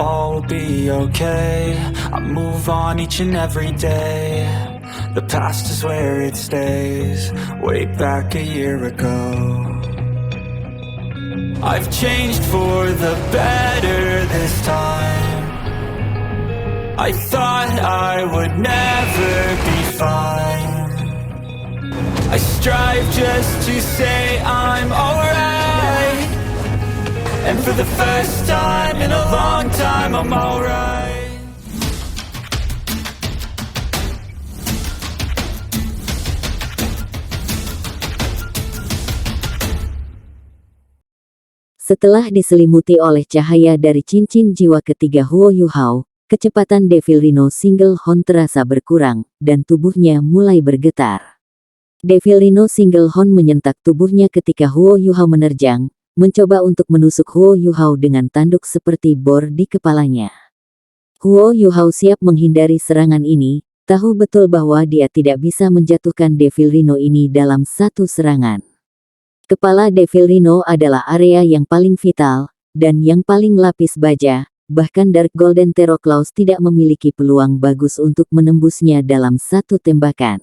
all will be okay. I move on each and every day. The past is where it stays. Way back a year ago, I've changed for the better this time. I thought I would never be fine. I strive just to say I'm alright, and for the first time in a long time I'm alright. Setelah diselimuti oleh cahaya dari cincin jiwa ketiga Huo Yuhao, kecepatan Devil Rhino Single Horn terasa berkurang, dan tubuhnya mulai bergetar. Devil Rhino Single Horn menyentak tubuhnya ketika Huo Yuhao menerjang, mencoba untuk menusuk Huo Yuhao dengan tanduk seperti bor di kepalanya. Huo Yuhao siap menghindari serangan ini, tahu betul bahwa dia tidak bisa menjatuhkan Devil Rhino ini dalam satu serangan. Kepala Devil Rhino adalah area yang paling vital, dan yang paling lapis baja, bahkan Dark Golden Terror Claws tidak memiliki peluang bagus untuk menembusnya dalam satu tembakan.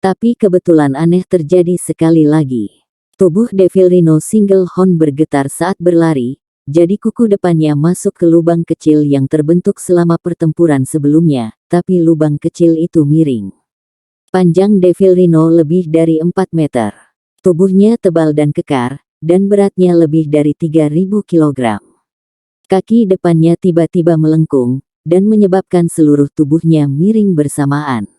Tapi kebetulan aneh terjadi sekali lagi. Tubuh Devil Rhino Single Horn bergetar saat berlari, jadi kuku depannya masuk ke lubang kecil yang terbentuk selama pertempuran sebelumnya, tapi lubang kecil itu miring. Panjang Devil Rhino lebih dari 4 meter. Tubuhnya tebal dan kekar, dan beratnya lebih dari 3.000 kg. Kaki depannya tiba-tiba melengkung, dan menyebabkan seluruh tubuhnya miring bersamaan.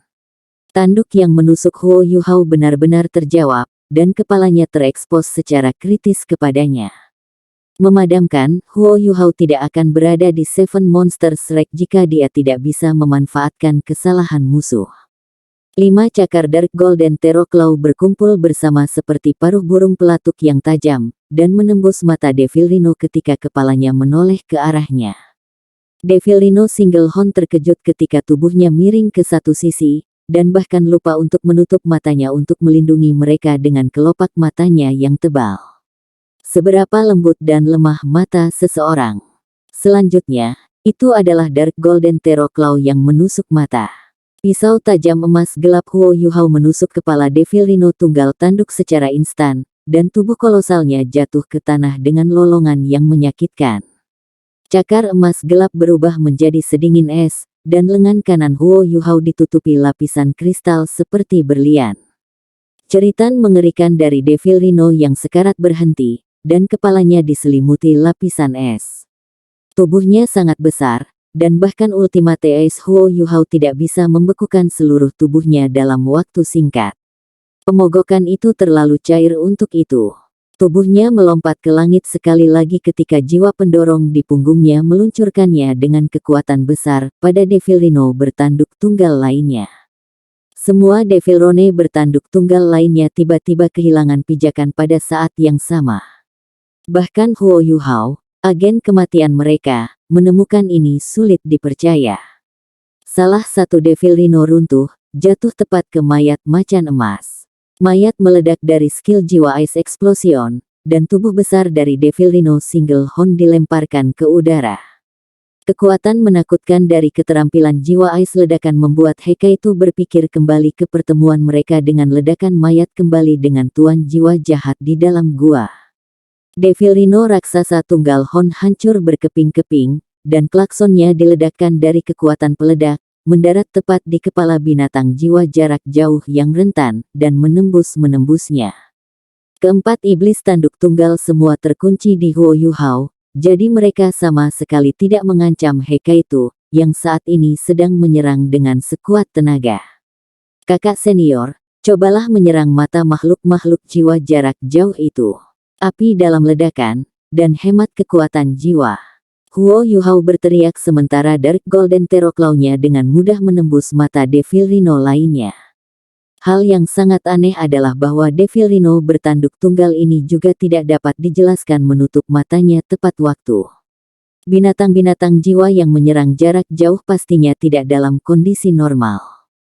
Tanduk yang menusuk Huo Yuhao benar-benar terjawab, dan kepalanya terekspos secara kritis kepadanya. Memadamkan, Huo Yuhao tidak akan berada di Seven Monsters Rank jika dia tidak bisa memanfaatkan kesalahan musuh. 5 cakar Dark Golden Terror Claw berkumpul bersama seperti paruh burung pelatuk yang tajam, dan menembus mata Devil Rhino ketika kepalanya menoleh ke arahnya. Devil Rhino Single Horn terkejut ketika tubuhnya miring ke satu sisi, dan bahkan lupa untuk menutup matanya untuk melindungi mereka dengan kelopak matanya yang tebal. Seberapa lembut dan lemah mata seseorang. Selanjutnya, itu adalah Dark Golden Terror Claw yang menusuk mata. Pisau tajam emas gelap Huo Yuhao menusuk kepala Devil Rhino tunggal tanduk secara instan, dan tubuh kolosalnya jatuh ke tanah dengan lolongan yang menyakitkan. Cakar emas gelap berubah menjadi sedingin es, dan lengan kanan Huo Yuhao ditutupi lapisan kristal seperti berlian. Jeritan mengerikan dari Devil Rhino yang sekarat berhenti, dan kepalanya diselimuti lapisan es. Tubuhnya sangat besar, dan bahkan Ultimate Ace Huo Yuhao tidak bisa membekukan seluruh tubuhnya dalam waktu singkat. Pemogokan itu terlalu cair untuk itu. Tubuhnya melompat ke langit sekali lagi ketika jiwa pendorong di punggungnya meluncurkannya dengan kekuatan besar pada Devil Rhino bertanduk tunggal lainnya. Semua Devil Rhino bertanduk tunggal lainnya tiba-tiba kehilangan pijakan pada saat yang sama. Bahkan Huo Yuhao, agen kematian mereka, menemukan ini sulit dipercaya. Salah satu Devil Rhino runtuh, jatuh tepat ke mayat macan emas. Mayat meledak dari skill jiwa Ice Explosion, dan tubuh besar dari Devil Rhino Single Horn dilemparkan ke udara. Kekuatan menakutkan dari keterampilan jiwa Ice ledakan membuat Hekaitu berpikir kembali ke pertemuan mereka dengan ledakan mayat kembali dengan tuan jiwa jahat di dalam gua. Devil Rhino raksasa tunggal Horn hancur berkeping-keping, dan klaksonnya diledakkan dari kekuatan peledak, mendarat tepat di kepala binatang jiwa jarak jauh yang rentan, dan menembusnya. Keempat iblis tanduk tunggal semua terkunci di Huo Yuhao, jadi mereka sama sekali tidak mengancam Hekaitu, yang saat ini sedang menyerang dengan sekuat tenaga. Kakak senior, cobalah menyerang mata makhluk-makhluk jiwa jarak jauh itu. Api dalam ledakan, dan hemat kekuatan jiwa. Huo Yuhao berteriak sementara Dark Golden Terror Claw-nya dengan mudah menembus mata Devil Rhino lainnya. Hal yang sangat aneh adalah bahwa Devil Rhino bertanduk tunggal ini juga tidak dapat dijelaskan menutup matanya tepat waktu. Binatang-binatang jiwa yang menyerang jarak jauh pastinya tidak dalam kondisi normal.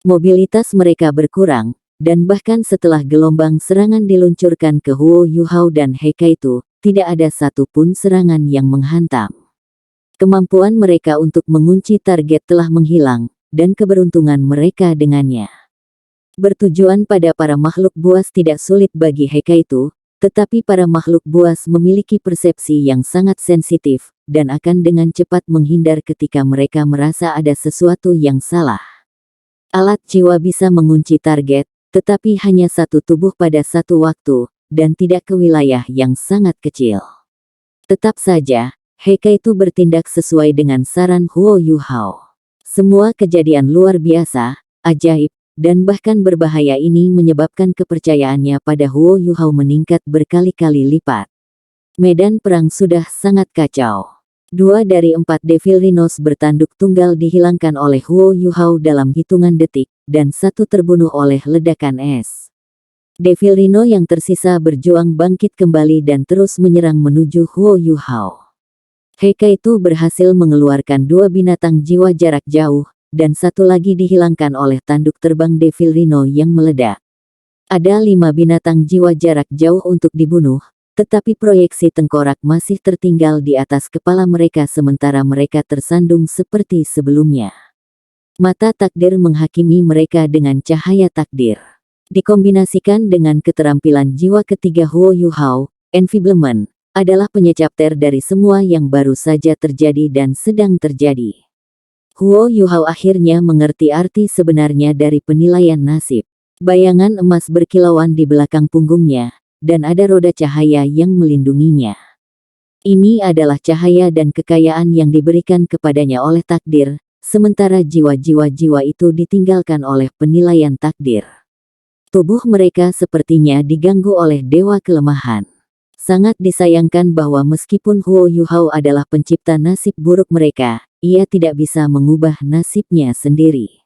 Mobilitas mereka berkurang, dan bahkan setelah gelombang serangan diluncurkan ke Huo Yuhao dan Hekaitu, tidak ada satupun serangan yang menghantam. Kemampuan mereka untuk mengunci target telah menghilang, dan keberuntungan mereka dengannya. Bertujuan pada para makhluk buas tidak sulit bagi Hekaitu, tetapi para makhluk buas memiliki persepsi yang sangat sensitif, dan akan dengan cepat menghindar ketika mereka merasa ada sesuatu yang salah. Alat jiwa bisa mengunci target, tetapi hanya satu tubuh pada satu waktu, dan tidak ke wilayah yang sangat kecil. Tetap saja, Hekaitu bertindak sesuai dengan saran Huo Yuhao. Semua kejadian luar biasa, ajaib, dan bahkan berbahaya ini menyebabkan kepercayaannya pada Huo Yuhao meningkat berkali-kali lipat. Medan perang sudah sangat kacau. 2 dari 4 Devil Rhinos bertanduk tunggal dihilangkan oleh Huo Yuhao dalam hitungan detik, dan 1 terbunuh oleh ledakan es. Devil Rhino yang tersisa berjuang bangkit kembali dan terus menyerang menuju Huo Yuhao. Hekaitu berhasil mengeluarkan 2 binatang jiwa jarak jauh, dan 1 lagi dihilangkan oleh tanduk terbang Devil Rhino yang meledak. Ada 5 binatang jiwa jarak jauh untuk dibunuh, tetapi proyeksi tengkorak masih tertinggal di atas kepala mereka sementara mereka tersandung seperti sebelumnya. Mata takdir menghakimi mereka dengan cahaya takdir. Dikombinasikan dengan keterampilan jiwa ketiga Huo Yuhao, Enfeeblement adalah penyecapter dari semua yang baru saja terjadi dan sedang terjadi. Huo Yuhao akhirnya mengerti arti sebenarnya dari penilaian nasib. Bayangan emas berkilauan di belakang punggungnya, dan ada roda cahaya yang melindunginya. Ini adalah cahaya dan kekayaan yang diberikan kepadanya oleh takdir, sementara jiwa-jiwa itu ditinggalkan oleh penilaian takdir. Tubuh mereka sepertinya diganggu oleh dewa kelemahan. Sangat disayangkan bahwa meskipun Huo Yuhao adalah pencipta nasib buruk mereka, ia tidak bisa mengubah nasibnya sendiri.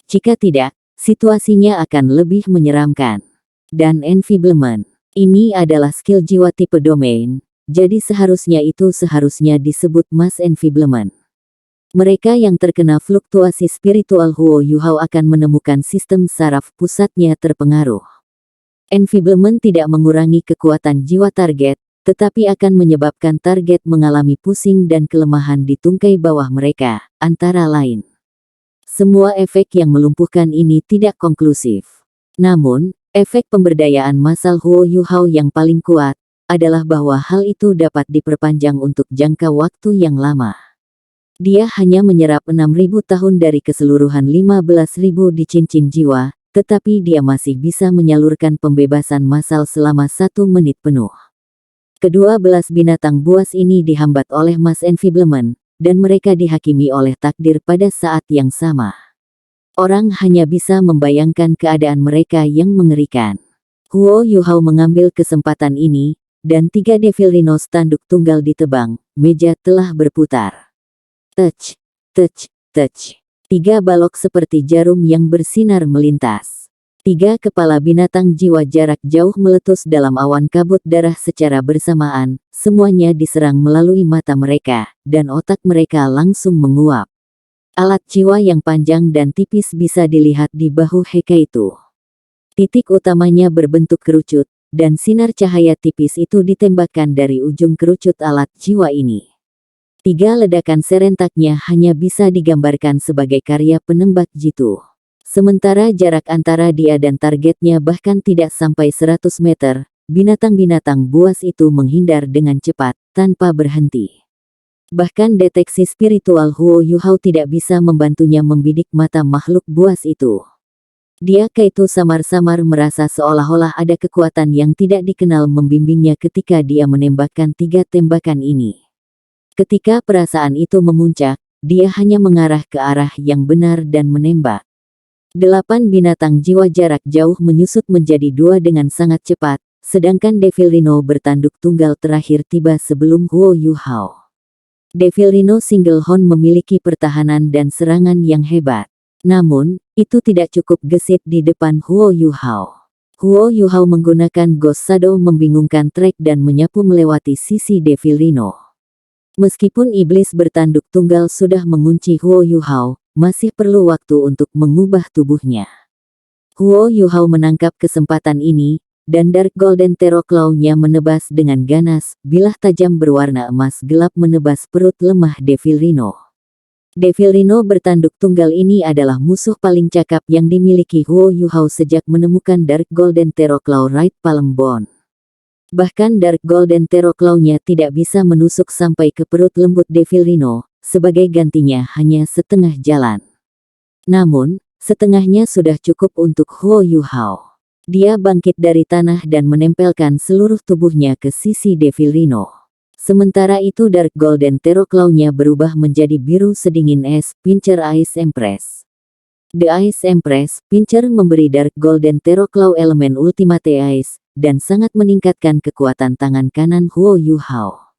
Jika tidak, situasinya akan lebih menyeramkan. Dan Enfeeblement, ini adalah skill jiwa tipe domain, jadi seharusnya disebut Mass Enfeeblement. Mereka yang terkena fluktuasi spiritual Huo Yuhao akan menemukan sistem saraf pusatnya terpengaruh. Enfeeblement tidak mengurangi kekuatan jiwa target, tetapi akan menyebabkan target mengalami pusing dan kelemahan di tungkai bawah mereka, antara lain. Semua efek yang melumpuhkan ini tidak konklusif. Namun, efek pemberdayaan massal Huo Yuhao yang paling kuat adalah bahwa hal itu dapat diperpanjang untuk jangka waktu yang lama. Dia hanya menyerap 6.000 tahun dari keseluruhan 15.000 di cincin jiwa, tetapi dia masih bisa menyalurkan pembebasan massal selama 1 menit penuh. Kedua belas binatang buas ini dihambat oleh Mass Enfeeblement, dan mereka dihakimi oleh takdir pada saat yang sama. Orang hanya bisa membayangkan keadaan mereka yang mengerikan. Huo Yuhao mengambil kesempatan ini, dan 3 Devil Rhinos tanduk tunggal ditebang, meja telah berputar. Touch, touch, touch. 3 balok seperti jarum yang bersinar melintas. 3 kepala binatang jiwa jarak jauh meletus dalam awan kabut darah secara bersamaan, semuanya diserang melalui mata mereka, dan otak mereka langsung menguap. Alat jiwa yang panjang dan tipis bisa dilihat di bahu Hekaitu. Titik utamanya berbentuk kerucut, dan sinar cahaya tipis itu ditembakkan dari ujung kerucut alat jiwa ini. 3 ledakan serentaknya hanya bisa digambarkan sebagai karya penembak jitu. Sementara jarak antara dia dan targetnya bahkan tidak sampai 100 meter, binatang-binatang buas itu menghindar dengan cepat, tanpa berhenti. Bahkan deteksi spiritual Huo Yuhao tidak bisa membantunya membidik mata makhluk buas itu. Dia Kaitu samar-samar merasa seolah-olah ada kekuatan yang tidak dikenal membimbingnya ketika dia menembakkan 3 tembakan ini. Ketika perasaan itu memuncak, dia hanya mengarah ke arah yang benar dan menembak. 8 binatang jiwa jarak jauh menyusut menjadi 2 dengan sangat cepat, sedangkan Devil Rhino bertanduk tunggal terakhir tiba sebelum Huo Yuhao. Devil Rhino Single Horn memiliki pertahanan dan serangan yang hebat. Namun, itu tidak cukup gesit di depan Huo Yuhao. Huo Yuhao menggunakan Ghost Shadow membingungkan trek dan menyapu melewati sisi Devil Rhino. Meskipun iblis bertanduk tunggal sudah mengunci Huo Yuhao, masih perlu waktu untuk mengubah tubuhnya. Huo Yuhao menangkap kesempatan ini, dan Dark Golden Terror Claw-nya menebas dengan ganas, bilah tajam berwarna emas gelap menebas perut lemah Devil Rhino. Devil Rhino bertanduk tunggal ini adalah musuh paling cakap yang dimiliki Huo Yuhao sejak menemukan Dark Golden Terror Claw Right Palm Bone. Bahkan Dark Golden Terror Claw-nya tidak bisa menusuk sampai ke perut lembut Devil Rhino, sebagai gantinya hanya setengah jalan. Namun, setengahnya sudah cukup untuk Huo Yuhao. Dia bangkit dari tanah dan menempelkan seluruh tubuhnya ke sisi Devil Rhino. Sementara itu Dark Golden Terror Claw-nya berubah menjadi biru sedingin es, Pincer Ice Empress. The Ice Empress, Pincer memberi Dark Golden Terror Claw elemen Ultimate Ice, dan sangat meningkatkan kekuatan tangan kanan Huo Yuhao.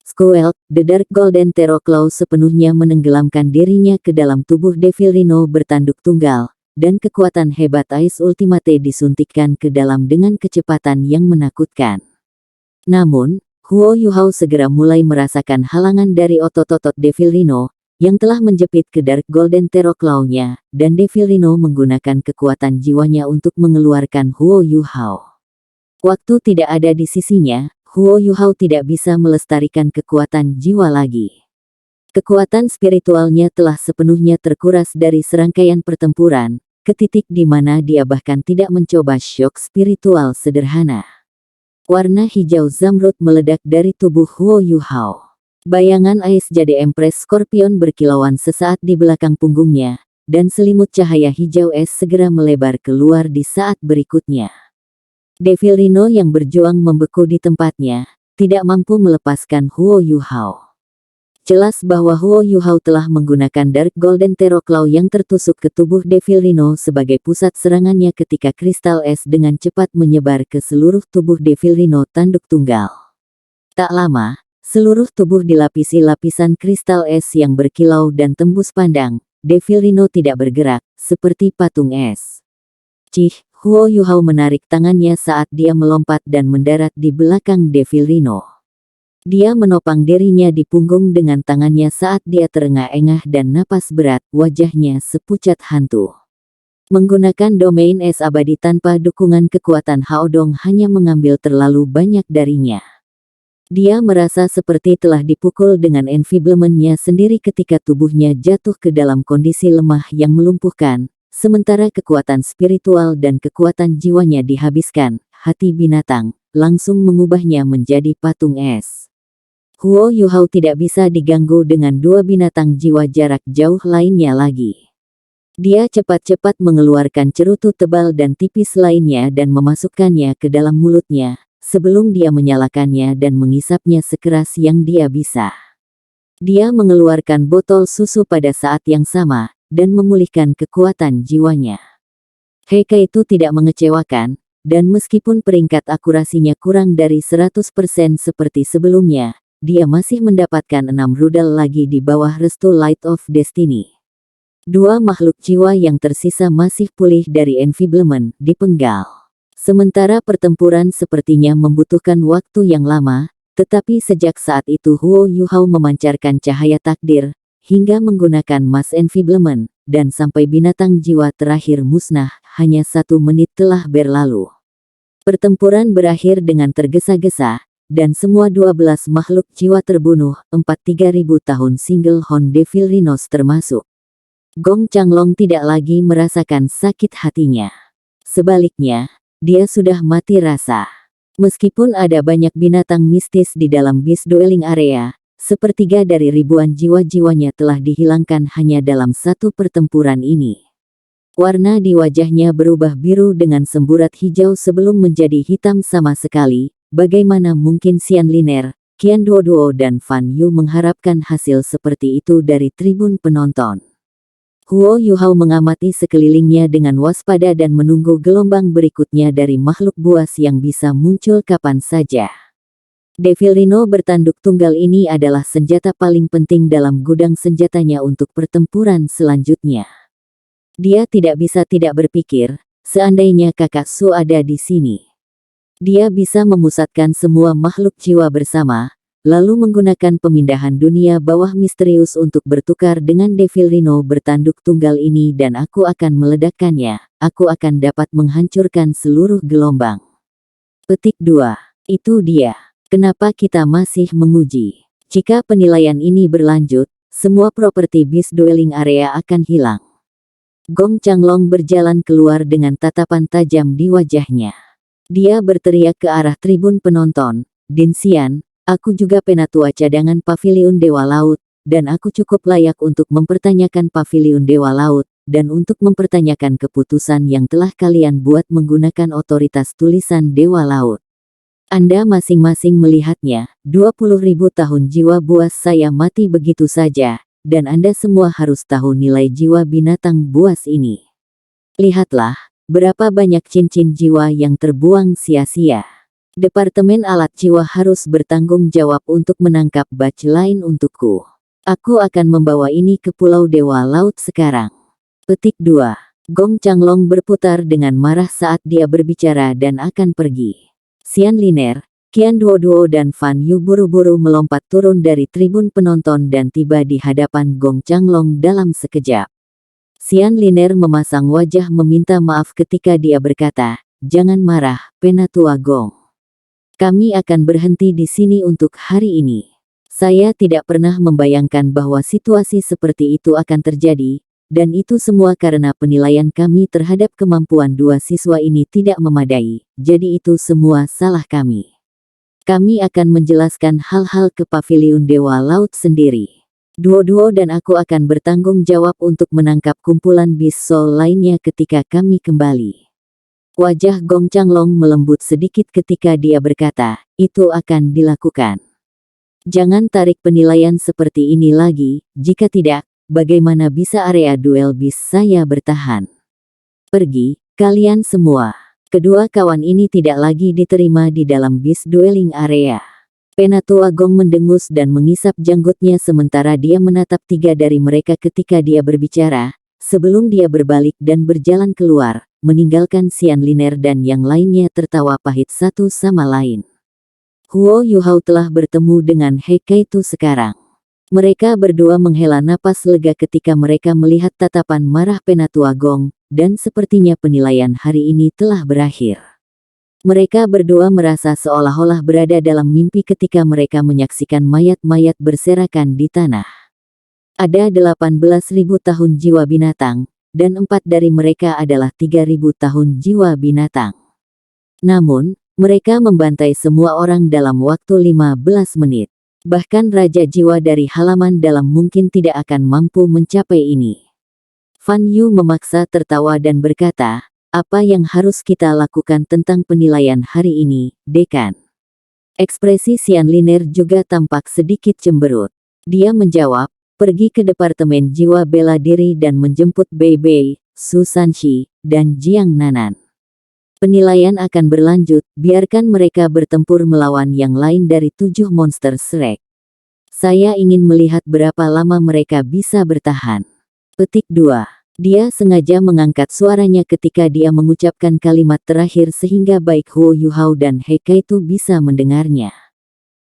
Squelch, The Dark Golden Terror Claw sepenuhnya menenggelamkan dirinya ke dalam tubuh Devil Rhino bertanduk tunggal, dan kekuatan hebat Ice Ultimate disuntikkan ke dalam dengan kecepatan yang menakutkan. Namun, Huo Yuhao segera mulai merasakan halangan dari otot-otot Devil Rhino, yang telah menjepit ke Dark Golden Terror Claw-nya, dan Devil Rhino menggunakan kekuatan jiwanya untuk mengeluarkan Huo Yuhao. Waktu tidak ada di sisinya, Huo Yuhao tidak bisa melestarikan kekuatan jiwa lagi. Kekuatan spiritualnya telah sepenuhnya terkuras dari serangkaian pertempuran, ke titik di mana dia bahkan tidak mencoba shock spiritual sederhana. Warna hijau zamrud meledak dari tubuh Huo Yuhao. Bayangan Ice Jade Empress Scorpion berkilauan sesaat di belakang punggungnya, dan selimut cahaya hijau es segera melebar keluar di saat berikutnya. Devil Rhino yang berjuang membeku di tempatnya, tidak mampu melepaskan Huo Yuhao. Jelas bahwa Huo Yuhao telah menggunakan Dark Golden Terror Claw yang tertusuk ke tubuh Devil Rhino sebagai pusat serangannya ketika kristal es dengan cepat menyebar ke seluruh tubuh Devil Rhino tanduk tunggal. Tak lama, seluruh tubuh dilapisi lapisan kristal es yang berkilau dan tembus pandang. Devil Rhino tidak bergerak, seperti patung es. Cih, Huo Yuhao menarik tangannya saat dia melompat dan mendarat di belakang Devil Rhino. Dia menopang dirinya di punggung dengan tangannya saat dia terengah-engah dan napas berat, wajahnya sepucat hantu. Menggunakan domain es abadi tanpa dukungan kekuatan Haodong hanya mengambil terlalu banyak darinya. Dia merasa seperti telah dipukul dengan enfiblementnya sendiri ketika tubuhnya jatuh ke dalam kondisi lemah yang melumpuhkan, sementara kekuatan spiritual dan kekuatan jiwanya dihabiskan. Hati binatang langsung mengubahnya menjadi patung es. Huo Yuhao tidak bisa diganggu dengan dua binatang jiwa jarak jauh lainnya lagi. Dia cepat-cepat mengeluarkan cerutu tebal dan tipis lainnya dan memasukkannya ke dalam mulutnya, sebelum dia menyalakannya dan mengisapnya sekeras yang dia bisa. Dia mengeluarkan botol susu pada saat yang sama, dan memulihkan kekuatan jiwanya. Heika itu tidak mengecewakan, dan meskipun peringkat akurasinya kurang dari 100% seperti sebelumnya, dia masih mendapatkan 6 rudal lagi di bawah restu Light of Destiny. Dua makhluk jiwa yang tersisa masih pulih dari enfiblement, dipenggal. Sementara pertempuran sepertinya membutuhkan waktu yang lama, tetapi sejak saat itu Huo Yuhao memancarkan cahaya takdir, hingga menggunakan mass enfiblement, dan sampai binatang jiwa terakhir musnah, hanya 1 menit telah berlalu. Pertempuran berakhir dengan tergesa-gesa, dan semua 12 makhluk jiwa terbunuh, 3.000 tahun Single Horn Devil Rhinos termasuk. Gong Changlong tidak lagi merasakan sakit hatinya. Sebaliknya, dia sudah mati rasa. Meskipun ada banyak binatang mistis di dalam Beast Dueling Area, sepertiga dari ribuan jiwa-jiwanya telah dihilangkan hanya dalam satu pertempuran ini. Warna di wajahnya berubah biru dengan semburat hijau sebelum menjadi hitam sama sekali. Bagaimana mungkin Xian Liner, Qian Duoduo dan Fan Yu mengharapkan hasil seperti itu dari tribun penonton? Huo Yuhao mengamati sekelilingnya dengan waspada dan menunggu gelombang berikutnya dari makhluk buas yang bisa muncul kapan saja. Devil Rhino bertanduk tunggal ini adalah senjata paling penting dalam gudang senjatanya untuk pertempuran selanjutnya. Dia tidak bisa tidak berpikir, seandainya kakak Su ada di sini. Dia bisa memusatkan semua makhluk jiwa bersama, lalu menggunakan pemindahan dunia bawah misterius untuk bertukar dengan Devil Rhino bertanduk tunggal ini dan aku akan meledakkannya, aku akan dapat menghancurkan seluruh gelombang. Petik 2. Itu dia. Kenapa kita masih menguji? Jika penilaian ini berlanjut, semua properti bis dwelling area akan hilang. Gong Changlong berjalan keluar dengan tatapan tajam di wajahnya. Dia berteriak ke arah tribun penonton, "Din Xian, aku juga penatua cadangan Paviliun Dewa Laut, dan aku cukup layak untuk mempertanyakan Paviliun Dewa Laut, dan untuk mempertanyakan keputusan yang telah kalian buat menggunakan otoritas tulisan Dewa Laut. Anda masing-masing melihatnya, 20.000 tahun jiwa buas saya mati begitu saja, dan Anda semua harus tahu nilai jiwa binatang buas ini. Lihatlah, berapa banyak cincin jiwa yang terbuang sia-sia. Departemen alat jiwa harus bertanggung jawab untuk menangkap batch lain untukku. Aku akan membawa ini ke Pulau Dewa Laut sekarang." Petik 2. Gong Changlong berputar dengan marah saat dia berbicara dan akan pergi. Xian Liner, Qian Duoduo dan Fan Yu buru-buru melompat turun dari tribun penonton dan tiba di hadapan Gong Changlong dalam sekejap. Xian Liner memasang wajah meminta maaf ketika dia berkata, "Jangan marah, Penatua Gong. Kami akan berhenti di sini untuk hari ini. Saya tidak pernah membayangkan bahwa situasi seperti itu akan terjadi, dan itu semua karena penilaian kami terhadap kemampuan dua siswa ini tidak memadai, jadi itu semua salah kami. Kami akan menjelaskan hal-hal ke Paviliun Dewa Laut sendiri. Duo-duo dan aku akan bertanggung jawab untuk menangkap kumpulan bis soul lainnya ketika kami kembali." Wajah Gong Changlong melembut sedikit ketika dia berkata, "Itu akan dilakukan. Jangan tarik penilaian seperti ini lagi, jika tidak, bagaimana bisa area duel bis saya bertahan? Pergi, kalian semua." Kedua kawan ini tidak lagi diterima di dalam bis dueling area. Penatua Gong mendengus dan mengisap janggutnya sementara dia menatap tiga dari mereka ketika dia berbicara, sebelum dia berbalik dan berjalan keluar, meninggalkan Xian Liner dan yang lainnya tertawa pahit satu sama lain. Huo Yuhao telah bertemu dengan He Kaitu sekarang. Mereka berdua menghela napas lega ketika mereka melihat tatapan marah Penatua Gong, dan sepertinya penilaian hari ini telah berakhir. Mereka berdua merasa seolah-olah berada dalam mimpi ketika mereka menyaksikan mayat-mayat berserakan di tanah. Ada 18.000 tahun jiwa binatang, dan 4 dari mereka adalah 3.000 tahun jiwa binatang. Namun, mereka membantai semua orang dalam waktu 15 menit. Bahkan Raja Jiwa dari halaman dalam mungkin tidak akan mampu mencapai ini. Fan Yu memaksa tertawa dan berkata, "Apa yang harus kita lakukan tentang penilaian hari ini, Dekan?" Ekspresi Xian Liner juga tampak sedikit cemberut. Dia menjawab, "Pergi ke Departemen Jiwa Bela Diri dan menjemput Bei Bei, Su Sanxi, dan Jiang Nanan. Penilaian akan berlanjut, biarkan mereka bertempur melawan yang lain dari 7 monster Shrek. Saya ingin melihat berapa lama mereka bisa bertahan." Petik 2. Dia sengaja mengangkat suaranya ketika dia mengucapkan kalimat terakhir sehingga baik Huo Yuhao dan He Kaitu bisa mendengarnya.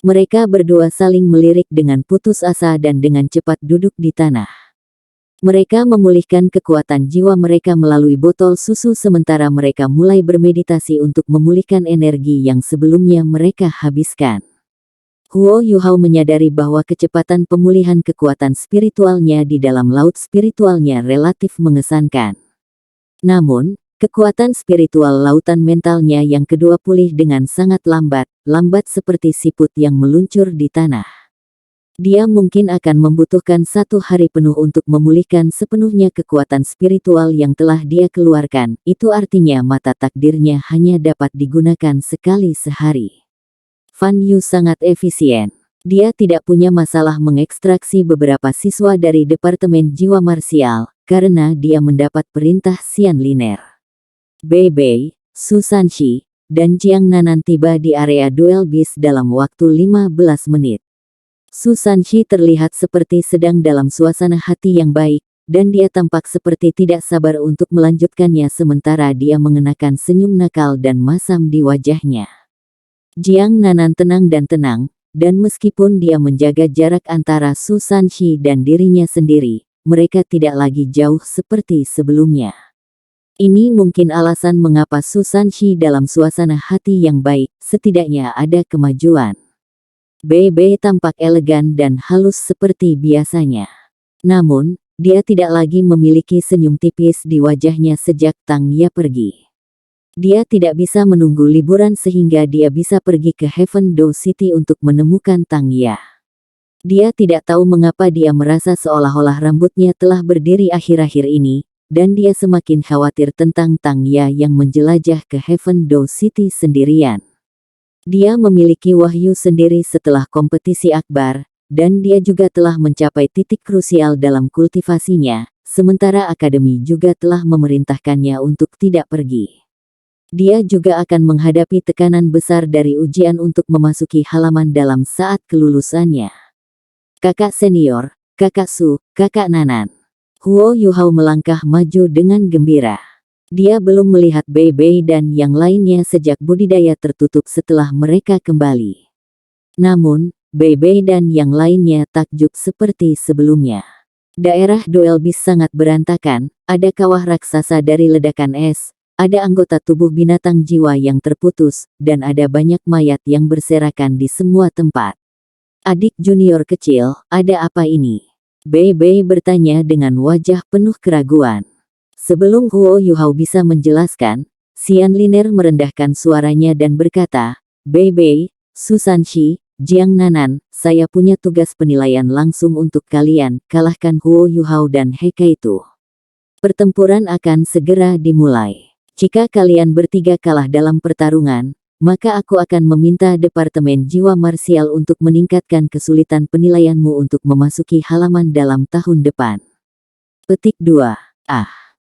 Mereka berdua saling melirik dengan putus asa dan dengan cepat duduk di tanah. Mereka memulihkan kekuatan jiwa mereka melalui botol susu sementara mereka mulai bermeditasi untuk memulihkan energi yang sebelumnya mereka habiskan. Huo Yuhao menyadari bahwa kecepatan pemulihan kekuatan spiritualnya di dalam laut spiritualnya relatif mengesankan. Namun, kekuatan spiritual lautan mentalnya yang kedua pulih dengan sangat lambat seperti siput yang meluncur di tanah. Dia mungkin akan membutuhkan 1 hari penuh untuk memulihkan sepenuhnya kekuatan spiritual yang telah dia keluarkan. Itu artinya mata takdirnya hanya dapat digunakan sekali sehari. Fan Yu sangat efisien. Dia tidak punya masalah mengekstraksi beberapa siswa dari Departemen Jiwa Marsial, karena dia mendapat perintah Xian Liner. Bei Bei, Su Sanxi, dan Jiang Nanan tiba di area duel bis dalam waktu 15 menit. Su Sanxi terlihat seperti sedang dalam suasana hati yang baik, dan dia tampak seperti tidak sabar untuk melanjutkannya sementara dia mengenakan senyum nakal dan masam di wajahnya. Jiang Nanan tenang, dan meskipun dia menjaga jarak antara Su Sanxi dan dirinya sendiri, mereka tidak lagi jauh seperti sebelumnya. Ini mungkin alasan mengapa Su Sanshi dalam suasana hati yang baik, setidaknya ada kemajuan. Bei tampak elegan dan halus seperti biasanya. Namun, dia tidak lagi memiliki senyum tipis di wajahnya sejak Tang Ye pergi. Dia tidak bisa menunggu liburan sehingga dia bisa pergi ke Heaven Do City untuk menemukan Tang Ye. Dia tidak tahu mengapa dia merasa seolah-olah rambutnya telah berdiri akhir-akhir ini, dan dia semakin khawatir tentang Tang Ye yang menjelajah ke Heaven Do City sendirian. Dia memiliki wahyu sendiri setelah kompetisi akbar, dan dia juga telah mencapai titik krusial dalam kultivasinya, sementara akademi juga telah memerintahkannya untuk tidak pergi. Dia juga akan menghadapi tekanan besar dari ujian untuk memasuki halaman dalam saat kelulusannya. Kakak senior, kakak Su, kakak Nanan. Huo Yuhao melangkah maju dengan gembira. Dia belum melihat Bei dan yang lainnya sejak budidaya tertutup setelah mereka kembali. Namun, Bei dan yang lainnya takjub seperti sebelumnya. Daerah duel bis sangat berantakan, ada kawah raksasa dari ledakan es, ada anggota tubuh binatang jiwa yang terputus, dan ada banyak mayat yang berserakan di semua tempat. Adik junior kecil, ada apa ini? Bei bertanya dengan wajah penuh keraguan. Sebelum Huo Yuhao bisa menjelaskan, Xian Liner merendahkan suaranya dan berkata, Bei, Su Sanshi, Jiang Nanan, saya punya tugas penilaian langsung untuk kalian, kalahkan Huo Yuhao dan Heka itu. Pertempuran akan segera dimulai. Jika kalian bertiga kalah dalam pertarungan, maka aku akan meminta Departemen Jiwa Marsial untuk meningkatkan kesulitan penilaianmu untuk memasuki halaman dalam tahun depan. Petik 2.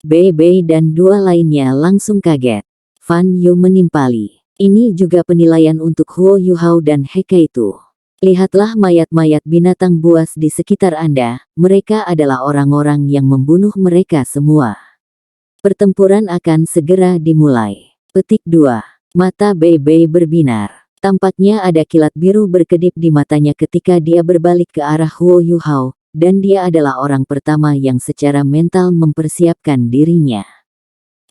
Bei dan dua lainnya langsung kaget. Fan Yu menimpali. Ini juga penilaian untuk Huo Yuhao dan Heka itu. Lihatlah mayat-mayat binatang buas di sekitar Anda, mereka adalah orang-orang yang membunuh mereka semua. Pertempuran akan segera dimulai. Petik 2. Mata Bei berbinar. Tampaknya ada kilat biru berkedip di matanya ketika dia berbalik ke arah Huo Yuhao, dan dia adalah orang pertama yang secara mental mempersiapkan dirinya.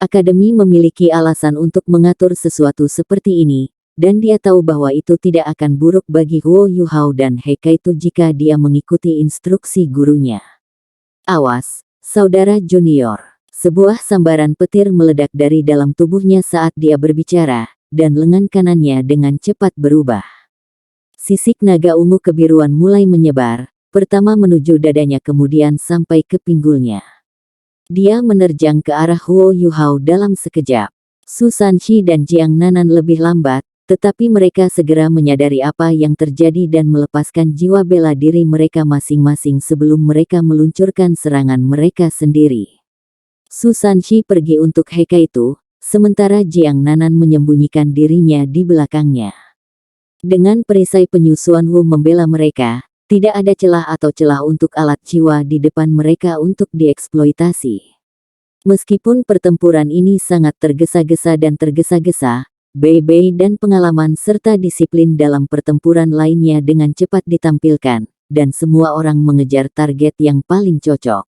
Akademi memiliki alasan untuk mengatur sesuatu seperti ini, dan dia tahu bahwa itu tidak akan buruk bagi Huo Yuhao dan Heka itu jika dia mengikuti instruksi gurunya. Awas, saudara junior. Sebuah sambaran petir meledak dari dalam tubuhnya saat dia berbicara, dan lengan kanannya dengan cepat berubah. Sisik naga ungu kebiruan mulai menyebar, pertama menuju dadanya kemudian sampai ke pinggulnya. Dia menerjang ke arah Huo Yuhao dalam sekejap. Su Sanshi dan Jiang Nanan lebih lambat, tetapi mereka segera menyadari apa yang terjadi dan melepaskan jiwa bela diri mereka masing-masing sebelum mereka meluncurkan serangan mereka sendiri. Su Sanshi pergi untuk Heka itu, sementara Jiang Nanan menyembunyikan dirinya di belakangnya. Dengan perisai penyusuan Wu membela mereka, tidak ada celah atau celah untuk alat jiwa di depan mereka untuk dieksploitasi. Meskipun pertempuran ini sangat tergesa-gesa dan tergesa-gesa, Bei dan pengalaman serta disiplin dalam pertempuran lainnya dengan cepat ditampilkan, dan semua orang mengejar target yang paling cocok.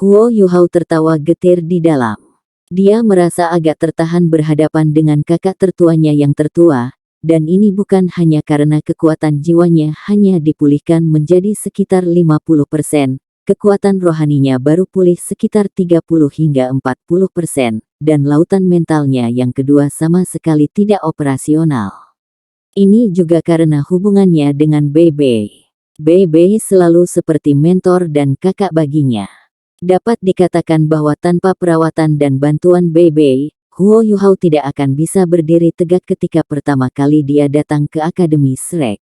Huo Yuhao tertawa getir di dalam. Dia merasa agak tertahan berhadapan dengan kakak tertuanya yang tertua, dan ini bukan hanya karena kekuatan jiwanya hanya dipulihkan menjadi sekitar 50%, kekuatan rohaninya baru pulih sekitar 30 hingga 40%, dan lautan mentalnya yang kedua sama sekali tidak operasional. Ini juga karena hubungannya dengan Bei. Bei selalu seperti mentor dan kakak baginya. Dapat dikatakan bahwa tanpa perawatan dan bantuan Bei, Huo Yuhao tidak akan bisa berdiri tegak ketika pertama kali dia datang ke Akademi Shrek.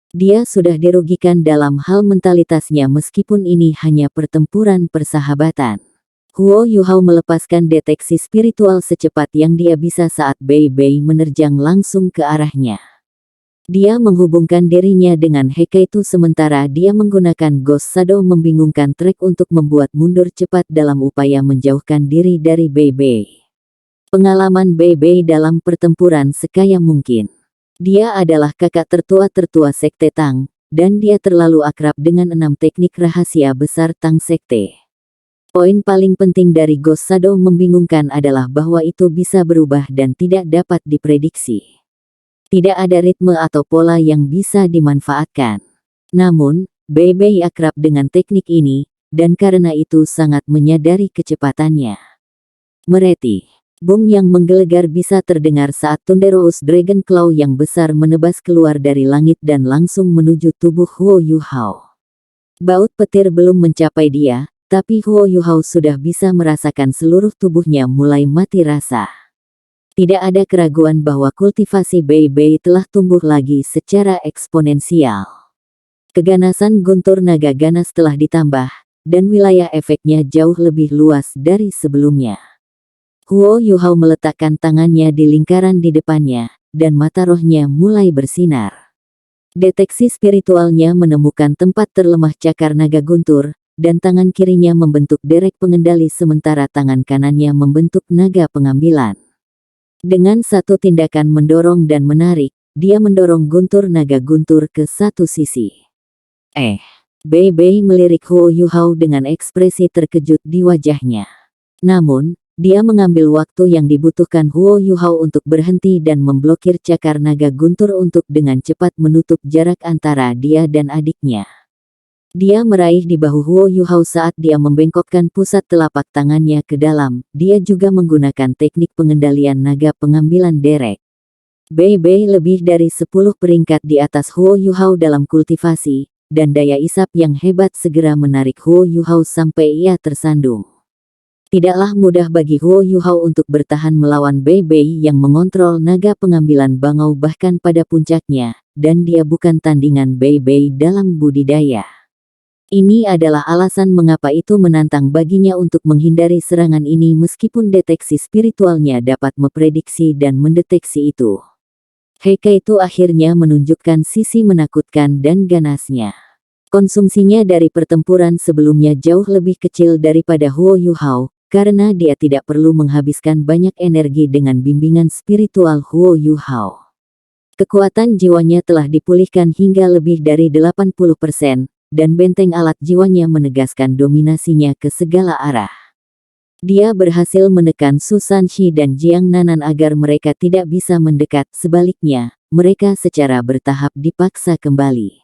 Dia sudah dirugikan dalam hal mentalitasnya meskipun ini hanya pertempuran persahabatan. Huo Yuhao melepaskan deteksi spiritual secepat yang dia bisa saat Bei menerjang langsung ke arahnya. Dia menghubungkan dirinya dengan Heka itu sementara dia menggunakan Ghost Shadow membingungkan trek untuk membuat mundur cepat dalam upaya menjauhkan diri dari Bei. Pengalaman Bei dalam pertempuran sekaya mungkin. Dia adalah kakak tertua Sekte Tang, dan dia terlalu akrab dengan 6 teknik rahasia besar Tang Sekte. Poin paling penting dari Ghost Shadow membingungkan adalah bahwa itu bisa berubah dan tidak dapat diprediksi. Tidak ada ritme atau pola yang bisa dimanfaatkan. Namun, Bei akrab dengan teknik ini, dan karena itu sangat menyadari kecepatannya. Mereti. Boom yang menggelegar bisa terdengar saat Thunderous Dragon Claw yang besar menebas keluar dari langit dan langsung menuju tubuh Huo Yuhao. Baut petir belum mencapai dia, tapi Huo Yuhao sudah bisa merasakan seluruh tubuhnya mulai mati rasa. Tidak ada keraguan bahwa kultivasi Bei telah tumbuh lagi secara eksponensial. Keganasan guntur naga ganas telah ditambah, dan wilayah efeknya jauh lebih luas dari sebelumnya. Huo Yuhao meletakkan tangannya di lingkaran di depannya, dan mata rohnya mulai bersinar. Deteksi spiritualnya menemukan tempat terlemah cakar naga guntur, dan tangan kirinya membentuk derek pengendali sementara tangan kanannya membentuk naga pengambilan. Dengan satu tindakan mendorong dan menarik, dia mendorong guntur naga guntur ke satu sisi. Bei melirik Huo Yuhao dengan ekspresi terkejut di wajahnya. Namun, dia mengambil waktu yang dibutuhkan Huo Yuhao untuk berhenti dan memblokir cakar naga guntur untuk dengan cepat menutup jarak antara dia dan adiknya. Dia meraih di bahu Huo Yuhao saat dia membengkokkan pusat telapak tangannya ke dalam. Dia juga menggunakan teknik pengendalian naga pengambilan derek. Bei lebih dari 10 peringkat di atas Huo Yuhao dalam kultivasi, dan daya isap yang hebat segera menarik Huo Yuhao sampai ia tersandung. Tidaklah mudah bagi Huo Yuhao untuk bertahan melawan Bei yang mengontrol naga pengambilan bangau bahkan pada puncaknya, dan dia bukan tandingan Bei dalam budidaya. Ini adalah alasan mengapa itu menantang baginya untuk menghindari serangan ini meskipun deteksi spiritualnya dapat memprediksi dan mendeteksi itu. Heike itu akhirnya menunjukkan sisi menakutkan dan ganasnya. Konsumsinya dari pertempuran sebelumnya jauh lebih kecil daripada Huo Yuhao, karena dia tidak perlu menghabiskan banyak energi dengan bimbingan spiritual Huo Yuhao. Kekuatan jiwanya telah dipulihkan hingga lebih dari 80%, dan benteng alat jiwanya menegaskan dominasinya ke segala arah. Dia berhasil menekan Su Sanshi dan Jiang Nanan agar mereka tidak bisa mendekat, sebaliknya, mereka secara bertahap dipaksa kembali.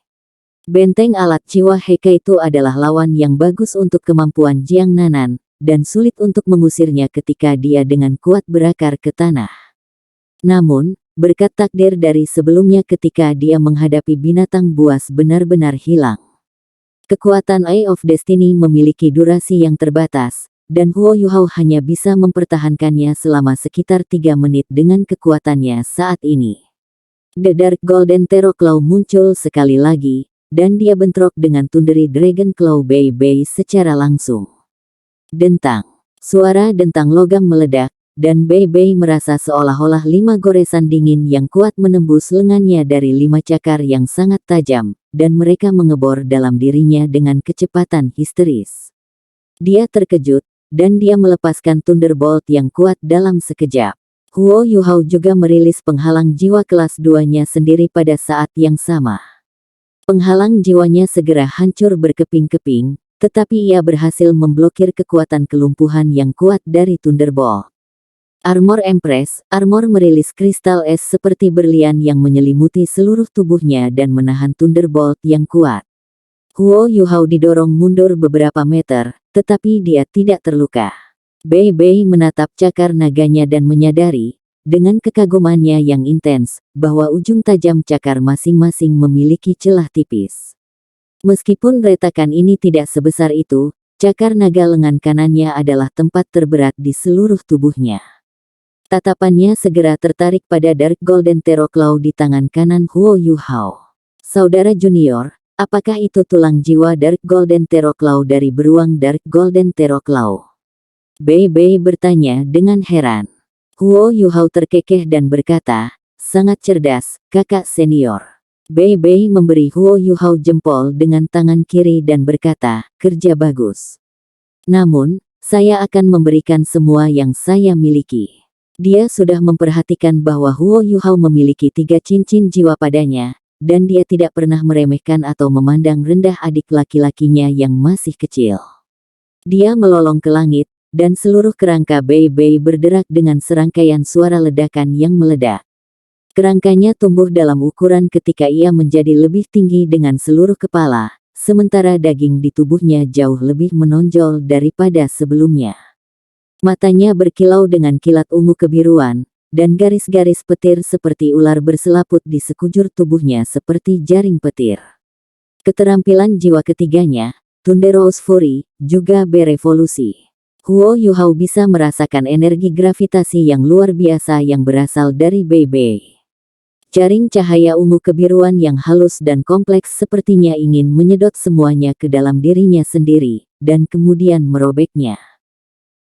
Benteng alat jiwa Heike itu adalah lawan yang bagus untuk kemampuan Jiang Nanan, dan sulit untuk mengusirnya ketika dia dengan kuat berakar ke tanah. Namun, berkat takdir dari sebelumnya ketika dia menghadapi binatang buas benar-benar hilang. Kekuatan Eye of Destiny memiliki durasi yang terbatas, dan Huo Yuhao hanya bisa mempertahankannya selama sekitar 3 menit dengan kekuatannya saat ini. The Dark Golden Terror Claw muncul sekali lagi, dan dia bentrok dengan Thundery Dragon Claw Bei secara langsung. Dentang. Suara dentang logam meledak, dan Bei merasa seolah-olah 5 goresan dingin yang kuat menembus lengannya dari 5 cakar yang sangat tajam, dan mereka mengebor dalam dirinya dengan kecepatan histeris. Dia terkejut, dan dia melepaskan Thunderbolt yang kuat dalam sekejap. Huo Yuhao juga merilis penghalang jiwa kelas 2-nya sendiri pada saat yang sama. Penghalang jiwanya segera hancur berkeping-keping, tetapi ia berhasil memblokir kekuatan kelumpuhan yang kuat dari Thunderbolt. Armor Empress, armor merilis kristal es seperti berlian yang menyelimuti seluruh tubuhnya dan menahan Thunderbolt yang kuat. Huo Yuhao didorong mundur beberapa meter, tetapi dia tidak terluka. Bei menatap cakar naganya dan menyadari, dengan kekagumannya yang intens, bahwa ujung tajam cakar masing-masing memiliki celah tipis. Meskipun retakan ini tidak sebesar itu, cakar naga lengan kanannya adalah tempat terberat di seluruh tubuhnya. Tatapannya segera tertarik pada Dark Golden Terror Claw di tangan kanan Huo Yuhao. Saudara junior, apakah itu tulang jiwa Dark Golden Terror Claw dari beruang Dark Golden Terror Claw? Bei bertanya dengan heran. Huo Yuhao terkekeh dan berkata, sangat cerdas, kakak senior. Bei memberi Huo Yuhao jempol dengan tangan kiri dan berkata, kerja bagus. Namun, saya akan memberikan semua yang saya miliki. Dia sudah memperhatikan bahwa Huo Yuhao memiliki 3 cincin jiwa padanya, dan dia tidak pernah meremehkan atau memandang rendah adik laki-lakinya yang masih kecil. Dia melolong ke langit, dan seluruh kerangka Bei Bei berderak dengan serangkaian suara ledakan yang meledak. Kerangkanya tumbuh dalam ukuran ketika ia menjadi lebih tinggi dengan seluruh kepala, sementara daging di tubuhnya jauh lebih menonjol daripada sebelumnya. Matanya berkilau dengan kilat ungu kebiruan, dan garis-garis petir seperti ular berselaput di sekujur tubuhnya seperti jaring petir. Keterampilan jiwa ketiganya, Thunderous Fury, juga berevolusi. Huo Yuhao bisa merasakan energi gravitasi yang luar biasa yang berasal dari Bei Bei. Jaring cahaya ungu kebiruan yang halus dan kompleks sepertinya ingin menyedot semuanya ke dalam dirinya sendiri, dan kemudian merobeknya.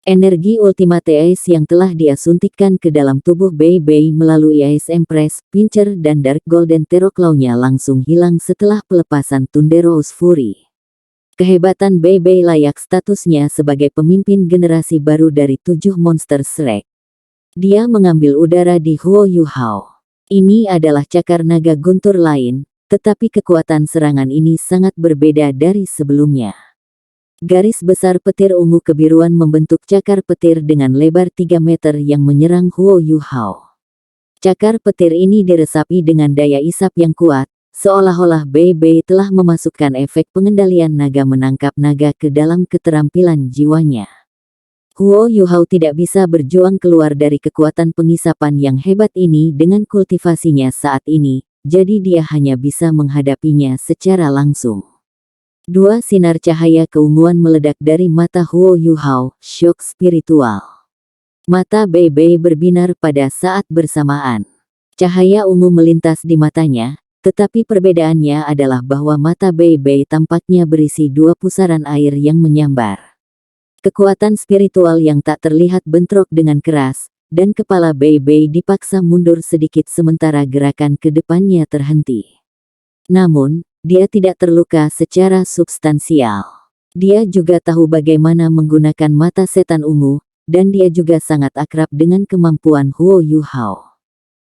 Energi Ultimate Ice yang telah dia suntikkan ke dalam tubuh Bei Bei melalui Ice Empress, Pincer dan Dark Golden Terror Claw-nya langsung hilang setelah pelepasan Thunderous Fury. Kehebatan Bei Bei layak statusnya sebagai pemimpin generasi baru dari 7 monster Shrek. Dia mengambil udara di Huo Yuhao. Ini adalah cakar naga guntur lain, tetapi kekuatan serangan ini sangat berbeda dari sebelumnya. Garis besar petir ungu kebiruan membentuk cakar petir dengan lebar 3 meter yang menyerang Huo Yuhao. Cakar petir ini diresapi dengan daya isap yang kuat, seolah-olah Bei Bei telah memasukkan efek pengendalian naga menangkap naga ke dalam keterampilan jiwanya. Huo Yuhao tidak bisa berjuang keluar dari kekuatan pengisapan yang hebat ini dengan kultivasinya saat ini, jadi dia hanya bisa menghadapinya secara langsung. Dua sinar cahaya keunguan meledak dari mata Huo Yuhao, syok spiritual. Mata Bei Bei berbinar pada saat bersamaan. Cahaya ungu melintas di matanya, tetapi perbedaannya adalah bahwa mata Bei Bei tampaknya berisi 2 pusaran air yang menyambar. Kekuatan spiritual yang tak terlihat bentrok dengan keras, dan kepala Bei Bei dipaksa mundur sedikit sementara gerakan ke depannya terhenti. Namun, dia tidak terluka secara substansial. Dia juga tahu bagaimana menggunakan mata setan ungu, dan dia juga sangat akrab dengan kemampuan Huo Yuhao.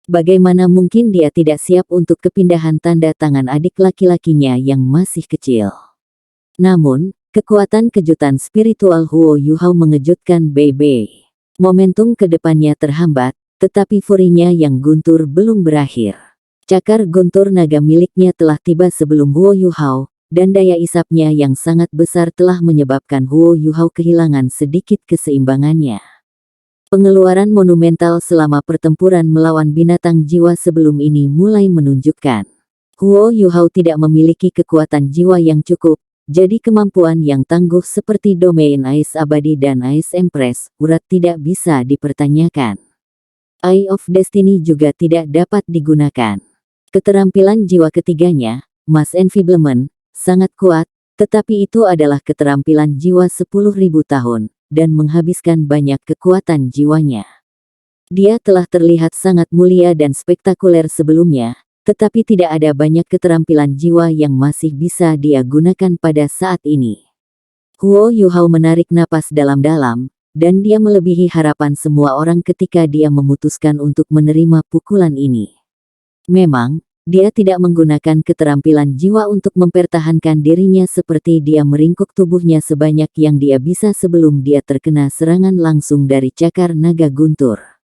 Bagaimana mungkin dia tidak siap untuk kepindahan tanda tangan adik laki-lakinya yang masih kecil. Namun, kekuatan kejutan spiritual Huo Yuhao mengejutkan Bei Bei. Momentum ke depannya terhambat, tetapi furinya yang guntur belum berakhir. Cakar guntur naga miliknya telah tiba sebelum Huo Yuhao, dan daya isapnya yang sangat besar telah menyebabkan Huo Yuhao kehilangan sedikit keseimbangannya. Pengeluaran monumental selama pertempuran melawan binatang jiwa sebelum ini mulai menunjukkan Huo Yuhao tidak memiliki kekuatan jiwa yang cukup. Jadi kemampuan yang tangguh seperti Domain Ice Abadi dan Ice Empress, urat tidak bisa dipertanyakan. Eye of Destiny juga tidak dapat digunakan. Keterampilan jiwa ketiganya, Mass Enfeeblement, sangat kuat, tetapi itu adalah keterampilan jiwa 10.000 tahun, dan menghabiskan banyak kekuatan jiwanya. Dia telah terlihat sangat mulia dan spektakuler sebelumnya, tetapi tidak ada banyak keterampilan jiwa yang masih bisa dia gunakan pada saat ini. Huo Yuhao menarik napas dalam-dalam, dan dia melebihi harapan semua orang ketika dia memutuskan untuk menerima pukulan ini. Memang, dia tidak menggunakan keterampilan jiwa untuk mempertahankan dirinya seperti dia meringkuk tubuhnya sebanyak yang dia bisa sebelum dia terkena serangan langsung dari cakar naga guntur.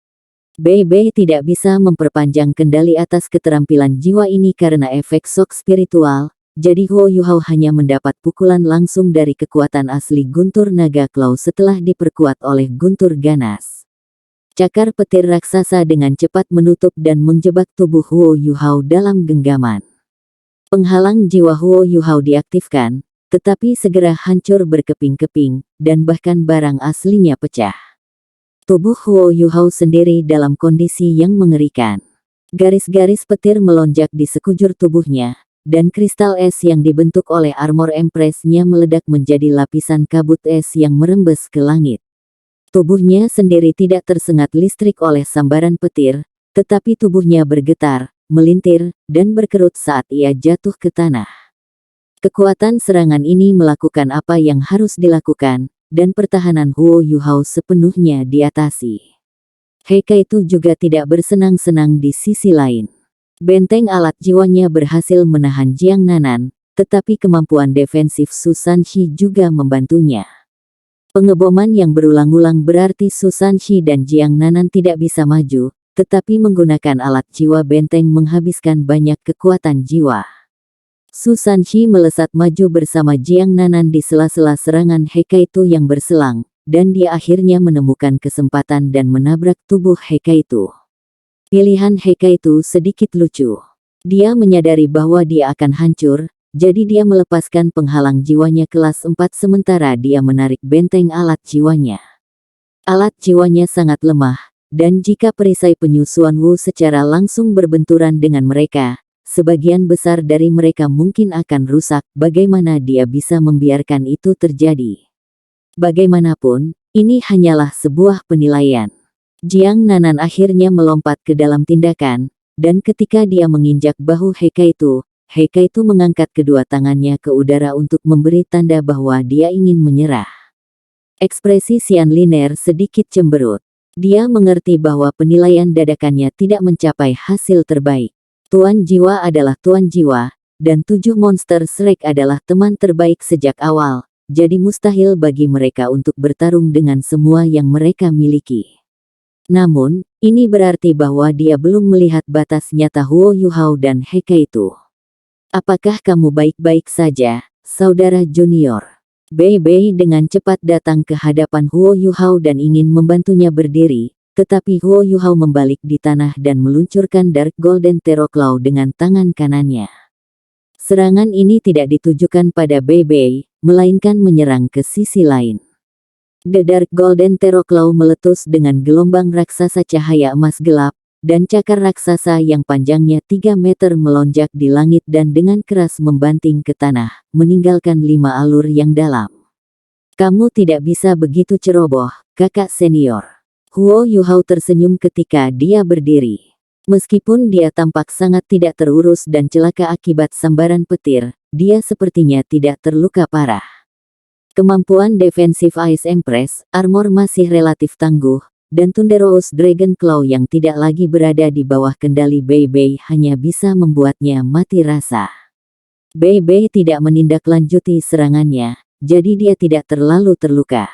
Bei Bei tidak bisa memperpanjang kendali atas keterampilan jiwa ini karena efek shock spiritual, jadi Huo Yuhao hanya mendapat pukulan langsung dari kekuatan asli guntur naga claw setelah diperkuat oleh guntur ganas. Cakar petir raksasa dengan cepat menutup dan menjebak tubuh Huo Yuhao dalam genggaman. Penghalang jiwa Huo Yuhao diaktifkan, tetapi segera hancur berkeping-keping, dan bahkan barang aslinya pecah. Tubuh Huo Yuhao sendiri dalam kondisi yang mengerikan. Garis-garis petir melonjak di sekujur tubuhnya, dan kristal es yang dibentuk oleh armor Empress-nya meledak menjadi lapisan kabut es yang merembes ke langit. Tubuhnya sendiri tidak tersengat listrik oleh sambaran petir, tetapi tubuhnya bergetar, melintir, dan berkerut saat ia jatuh ke tanah. Kekuatan serangan ini melakukan apa yang harus dilakukan, dan pertahanan Huo Yuhao sepenuhnya diatasi. Heike itu juga tidak bersenang-senang di sisi lain. Benteng alat jiwanya berhasil menahan Jiang Nanan, tetapi kemampuan defensif Su Sanxi juga membantunya. Pengeboman yang berulang-ulang berarti Su Sanshi dan Jiang Nanan tidak bisa maju, tetapi menggunakan alat jiwa benteng menghabiskan banyak kekuatan jiwa. Su Sanshi melesat maju bersama Jiang Nanan di sela-sela serangan Hekaitu yang berselang, dan dia akhirnya menemukan kesempatan dan menabrak tubuh Hekaitu. Pilihan Hekaitu sedikit lucu. Dia menyadari bahwa dia akan hancur, jadi dia melepaskan penghalang jiwanya kelas 4 sementara dia menarik benteng alat jiwanya. Alat jiwanya sangat lemah, dan jika perisai penyusuan Wu secara langsung berbenturan dengan mereka, sebagian besar dari mereka mungkin akan rusak. Bagaimana dia bisa membiarkan itu terjadi? Bagaimanapun, ini hanyalah sebuah penilaian. Jiang Nanan akhirnya melompat ke dalam tindakan, dan ketika dia menginjak bahu Hekaitu mengangkat kedua tangannya ke udara untuk memberi tanda bahwa dia ingin menyerah. Ekspresi Xian Liner sedikit cemberut. Dia mengerti bahwa penilaian dadakannya tidak mencapai hasil terbaik. Tuan Jiwa adalah Tuan Jiwa, dan 7 monster Shrek adalah teman terbaik sejak awal, jadi mustahil bagi mereka untuk bertarung dengan semua yang mereka miliki. Namun, ini berarti bahwa dia belum melihat batas nyata Huo Yuhao dan Hekaitu. Apakah kamu baik-baik saja, saudara junior? Bei Bei dengan cepat datang ke hadapan Huo Yuhao dan ingin membantunya berdiri, tetapi Huo Yuhao membalik di tanah dan meluncurkan Dark Golden Terror Claw dengan tangan kanannya. Serangan ini tidak ditujukan pada Bei Bei, melainkan menyerang ke sisi lain. The Dark Golden Terror Claw meletus dengan gelombang raksasa cahaya emas gelap, dan cakar raksasa yang panjangnya 3 meter melonjak di langit dan dengan keras membanting ke tanah, meninggalkan 5 alur yang dalam. Kamu tidak bisa begitu ceroboh, kakak senior. Huo Yuhao tersenyum ketika dia berdiri. Meskipun dia tampak sangat tidak terurus dan celaka akibat sambaran petir, dia sepertinya tidak terluka parah. Kemampuan defensif Ice Empress, armor masih relatif tangguh, dan Thunderous Dragon Claw yang tidak lagi berada di bawah kendali Bei Bei hanya bisa membuatnya mati rasa. Bei Bei tidak menindaklanjuti serangannya, jadi dia tidak terlalu terluka.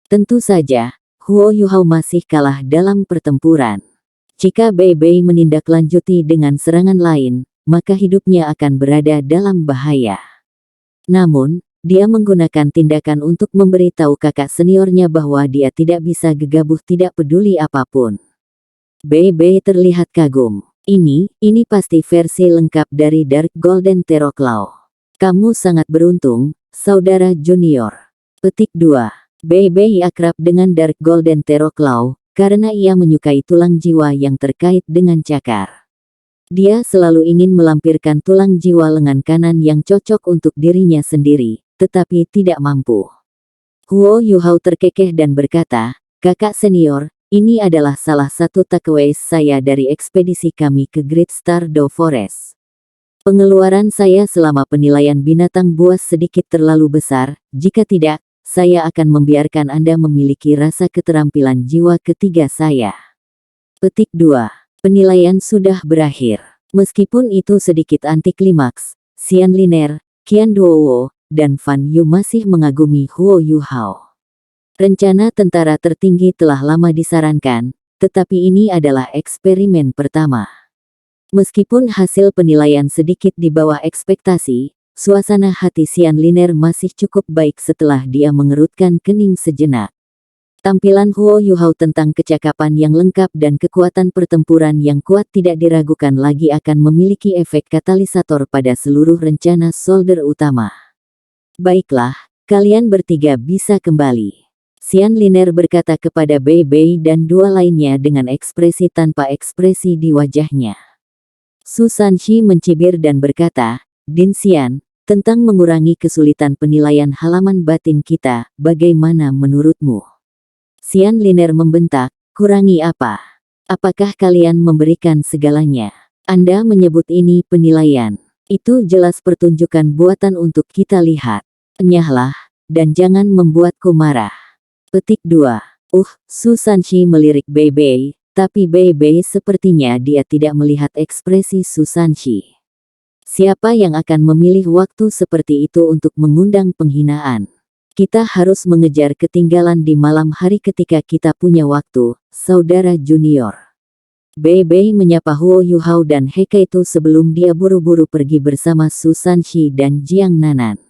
Tentu saja, Huo Yuhao masih kalah dalam pertempuran. Jika Bei Bei menindaklanjuti dengan serangan lain, maka hidupnya akan berada dalam bahaya. Namun, dia menggunakan tindakan untuk memberitahu kakak seniornya bahwa dia tidak bisa gegabah tidak peduli apapun. Bei Bei terlihat kagum. Ini pasti versi lengkap dari Dark Golden Terror Claw. Kamu sangat beruntung, saudara junior. Petik 2. Bei Bei akrab dengan Dark Golden Terror Claw, karena ia menyukai tulang jiwa yang terkait dengan cakar. Dia selalu ingin melampirkan tulang jiwa lengan kanan yang cocok untuk dirinya sendiri, tetapi tidak mampu. Huo Yuhao terkekeh dan berkata, kakak senior, ini adalah salah satu takeaways saya dari ekspedisi kami ke Great Stardew Forest. Pengeluaran saya selama penilaian binatang buas sedikit terlalu besar, jika tidak, saya akan membiarkan Anda memiliki rasa keterampilan jiwa ketiga saya. Petik 2. Penilaian sudah berakhir. Meskipun itu sedikit anti klimaks, Xian Liner, Qian Duowo, dan Fan Yu masih mengagumi Huo Yuhao. Rencana tentara tertinggi telah lama disarankan, tetapi ini adalah eksperimen pertama. Meskipun hasil penilaian sedikit di bawah ekspektasi, suasana hati Xian Liner masih cukup baik setelah dia mengerutkan kening sejenak. Tampilan Huo Yuhao tentang kecakapan yang lengkap dan kekuatan pertempuran yang kuat tidak diragukan lagi akan memiliki efek katalisator pada seluruh rencana soldier utama. Baiklah, kalian bertiga bisa kembali. Xian Liner berkata kepada Bei Bei dan 2 lainnya dengan ekspresi tanpa ekspresi di wajahnya. Su Sanshi mencibir dan berkata, Din Xian, tentang mengurangi kesulitan penilaian halaman batin kita, bagaimana menurutmu? Xian Liner membentak, kurangi apa? Apakah kalian memberikan segalanya? Anda menyebut ini penilaian. Itu jelas pertunjukan buatan untuk kita lihat. Enyahlah, dan jangan membuatku marah. Petik 2. Su Sanshi melirik Bei Bei, tapi Bei Bei sepertinya dia tidak melihat ekspresi Su Sanshi. Siapa yang akan memilih waktu seperti itu untuk mengundang penghinaan? Kita harus mengejar ketinggalan di malam hari ketika kita punya waktu, saudara junior. Bei Bei menyapa Huo Yuhao dan He Kaitu sebelum dia buru-buru pergi bersama Su Sanxi dan Jiang Nanan.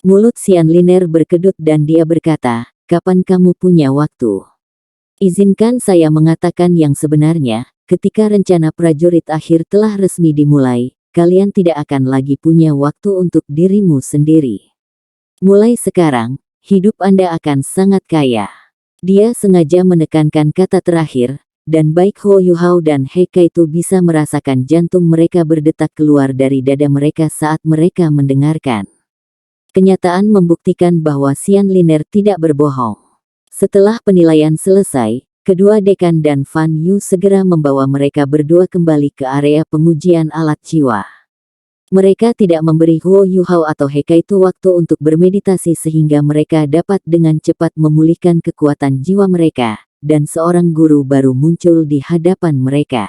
Mulut Xian Liner berkedut dan dia berkata, "Kapan kamu punya waktu? Izinkan saya mengatakan yang sebenarnya, ketika rencana prajurit akhir telah resmi dimulai, kalian tidak akan lagi punya waktu untuk dirimu sendiri. Mulai sekarang, hidup Anda akan sangat kaya." Dia sengaja menekankan kata terakhir, dan baik Huo Yuhao dan He Kaitu bisa merasakan jantung mereka berdetak keluar dari dada mereka saat mereka mendengarkan. Kenyataan membuktikan bahwa Xian Liner tidak berbohong. Setelah penilaian selesai, kedua dekan dan Fan Yu segera membawa mereka berdua kembali ke area pengujian alat jiwa. Mereka tidak memberi Huo Yuhao atau He Kaitu waktu untuk bermeditasi sehingga mereka dapat dengan cepat memulihkan kekuatan jiwa mereka, dan seorang guru baru muncul di hadapan mereka.